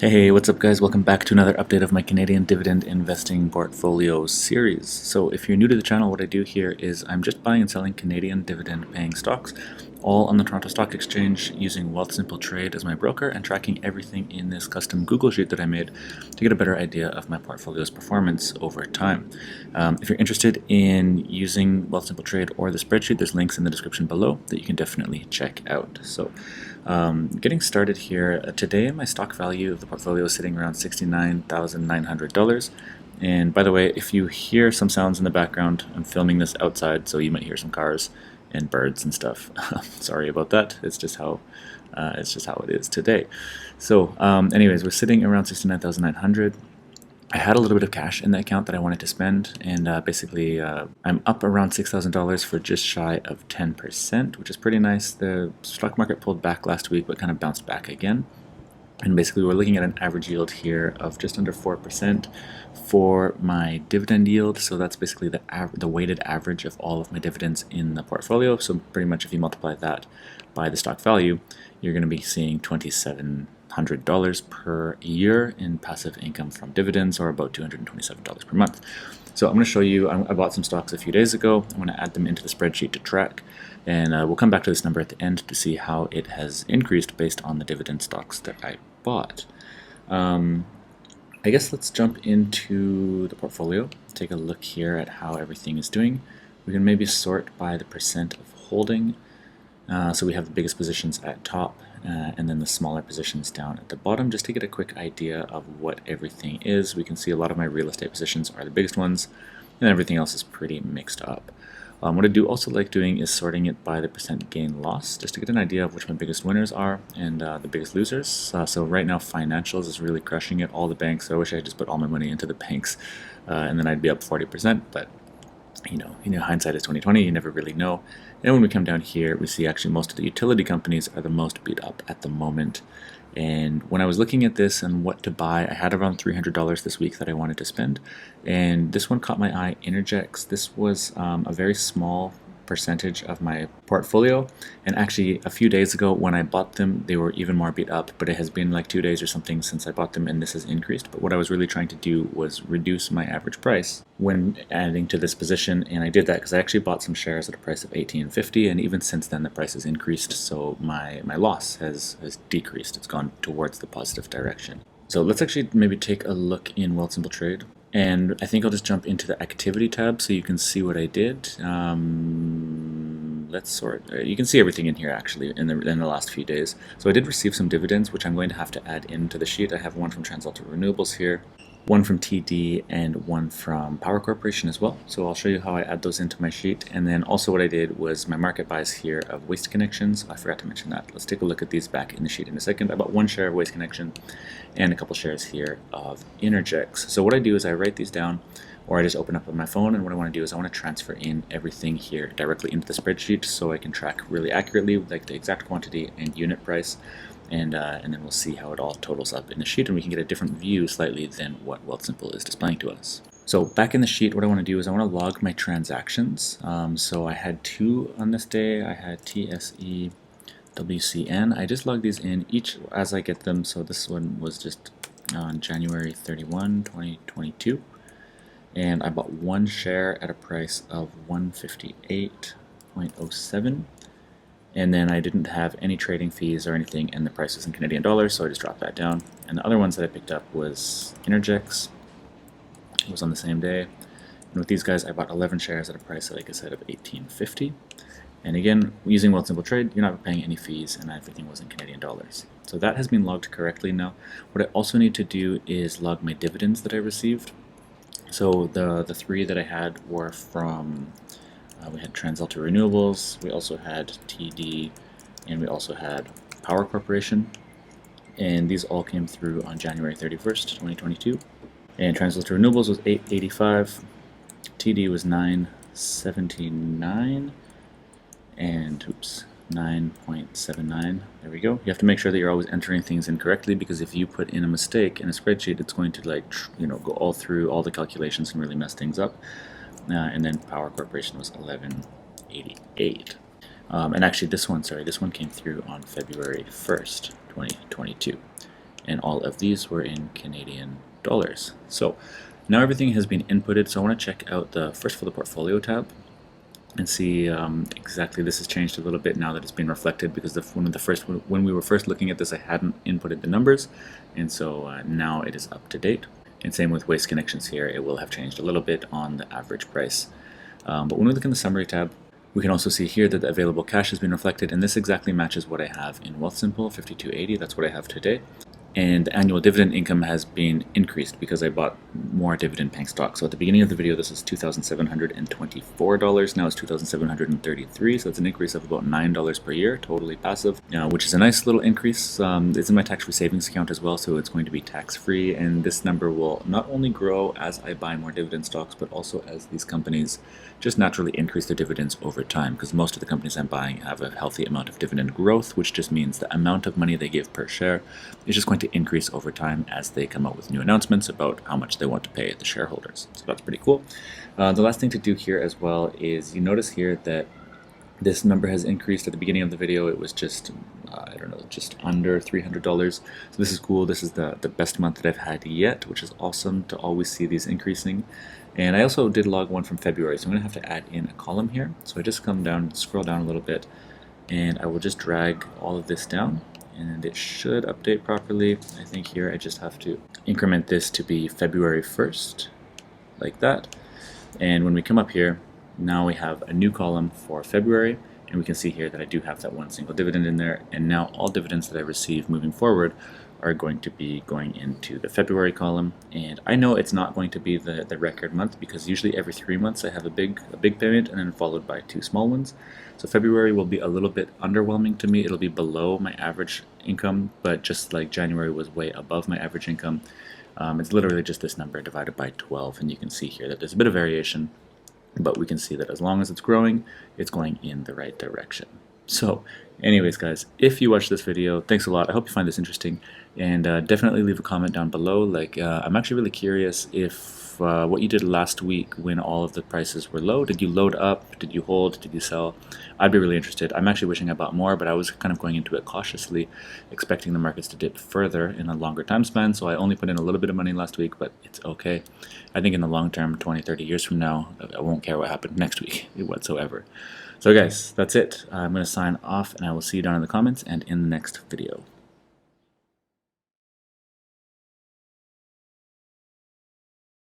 Hey, what's up guys? Welcome back to another update of my Canadian dividend investing portfolio series. So if you're new to the channel, what I do here is I'm just buying and selling Canadian dividend paying stocks, all on the Toronto Stock Exchange using Wealthsimple Trade as my broker and tracking everything in this custom Google sheet that I made to get a better idea of my portfolio's performance over time. If you're interested in using Wealthsimple Trade or the spreadsheet, there's links in the description below that you can definitely check out. So getting started here, today my stock value of the portfolio is sitting around $69,900. And by the way, if you hear some sounds in the background, I'm filming this outside, so you might hear some cars and birds and stuff. Sorry about that. It's just how it is today. So, anyways, we're sitting around 69,900. I had a little bit of cash in the account that I wanted to spend, and basically I'm up around $6,000 for just shy of 10%, which is pretty nice. The stock market pulled back last week, but kind of bounced back again. And basically we're looking at an average yield here of just under 4% for my dividend yield. So that's basically the weighted average of all of my dividends in the portfolio. So pretty much if you multiply that by the stock value, you're going to be seeing $2,700 per year in passive income from dividends, or about $227 per month. So I'm going to show you, I bought some stocks a few days ago. I'm going to add them into the spreadsheet to track, and we'll come back to this number at the end to see how it has increased based on the dividend stocks that I bought. I guess let's jump into the portfolio, take a look here at how everything is doing. We can maybe sort by the percent of holding. So we have the biggest positions at top, and then the smaller positions down at the bottom, just to get a quick idea of what everything is. We can see a lot of my real estate positions are the biggest ones, and everything else is pretty mixed up. What I do also like doing is sorting it by the percent gain loss, just to get an idea of which my biggest winners are and the biggest losers. So right now financials is really crushing it, all the banks. I wish I had just put all my money into the banks, and then I'd be up 40%, but you know, hindsight is 2020, you never really know. And when we come down here, we see actually most of the utility companies are the most beat up at the moment. And when I was looking at this and what to buy, I had around $300 this week that I wanted to spend. And this one caught my eye, Interjex. This was a very small percentage of my portfolio, and actually a few days ago when I bought them they were even more beat up, but it has been like 2 days or something since I bought them and this has increased. But what I was really trying to do was reduce my average price when adding to this position, and I did that because I actually bought some shares at a price of $18.50, and even since then the price has increased, so my loss has decreased. It's gone towards the positive direction. So let's actually maybe take a look in Wealthsimple Trade. And I think I'll just jump into the activity tab so you can see what I did. Let's sort. You can see everything in here actually in the last few days. So I did receive some dividends, which I'm going to have to add into the sheet. I have one from TransAlta Renewables here, one from TD, and one from Power Corporation as well. So I'll show you how I add those into my sheet. And then also what I did was my market buys here of Waste Connections. I forgot to mention that. Let's take a look at these back in the sheet in a second. I bought one share of Waste Connection and a couple shares here of Interjex. So what I do is I write these down, or I just open up on my phone, and what I want to do is I want to transfer in everything here directly into the spreadsheet so I can track really accurately, like the exact quantity and unit price. And then we'll see how it all totals up in the sheet, and we can get a different view slightly than what Wealthsimple is displaying to us. So back in the sheet, what I want to do is I want to log my transactions. So I had two on this day. I had TSE, WCN. I just log these in each as I get them. So this one was just on January 31, 2022. And I bought one share at a price of 158.07. And then I didn't have any trading fees or anything, and the price was in Canadian dollars, so I just dropped that down. And the other ones that I picked up was Interjex. It was on the same day. And with these guys, I bought 11 shares at a price, like I said, of $18.50. And again, using Wealthsimple Trade, you're not paying any fees, and everything was in Canadian dollars. So that has been logged correctly now. What I also need to do is log my dividends that I received. So the three that I had were from we had TransAlta Renewables, we also had TD, and we also had Power Corporation. And these all came through on January 31st, 2022. And TransAlta Renewables was $8.85, TD was $9.79, and oops, 9.79. There we go. You have to make sure that you're always entering things incorrectly, because if you put in a mistake in a spreadsheet, it's going to go all through all the calculations and really mess things up. And then Power Corporation was $11.88. And actually this one came through on February 1st, 2022. and all of these were in Canadian dollars. So now everything has been inputted, so I want to check out the first for the portfolio tab and see exactly this has changed a little bit now that it's been reflected, because when we were first looking at this, I hadn't inputted the numbers, and so now it is up to date. And same with Waste Connections here, it will have changed a little bit on the average price. But when we look in the summary tab, we can also see here that the available cash has been reflected, and this exactly matches what I have in Wealthsimple, 5280. That's what I have today. And the annual dividend income has been increased because I bought more dividend paying stock. So at the beginning of the video, this is $2,724. Now it's $2,733. So it's an increase of about $9 per year, totally passive, which is a nice little increase. It's in my tax-free savings account as well, so it's going to be tax-free. And this number will not only grow as I buy more dividend stocks, but also as these companies just naturally increase their dividends over time, because most of the companies I'm buying have a healthy amount of dividend growth, which just means the amount of money they give per share is just going to increase over time as they come out with new announcements about how much they want to pay the shareholders. So that's pretty cool. The last thing to do here as well is you notice here that this number has increased. At the beginning of the video it was just I don't know, just under $300. So this is cool. This is the best month that I've had yet, which is awesome to always see these increasing. And I also did log one from February, so I'm going to have to add in a column here. So I just come down, scroll down a little bit, and I will just drag all of this down, and it should update properly. I think here I just have to increment this to be February 1st, like that. And when we come up here, now we have a new column for February, and we can see here that I do have that one single dividend in there, and now all dividends that I receive moving forward are going to be going into the February column. And I know it's not going to be the record month, because usually every 3 months I have a big payment and then followed by 2 small ones. So February will be a little bit underwhelming to me. It'll be below my average income, but just like January was way above my average income. It's literally just this number divided by 12, and you can see here that there's a bit of variation, but we can see that as long as it's growing, it's going in the right direction. So anyways guys, if you watched this video, thanks a lot. I hope you find this interesting, and definitely leave a comment down below. I'm actually really curious if what you did last week when all of the prices were low. Did you load up? Did you hold? Did you sell? I'd be really interested. I'm actually wishing I bought more, but I was kind of going into it cautiously, expecting the markets to dip further in a longer time span, so I only put in a little bit of money last week, but it's okay. I think in the long term, 20, 30 years from now, I won't care what happened next week whatsoever. So guys, that's it. I'm going to sign off, and I will see you down in the comments and in the next video.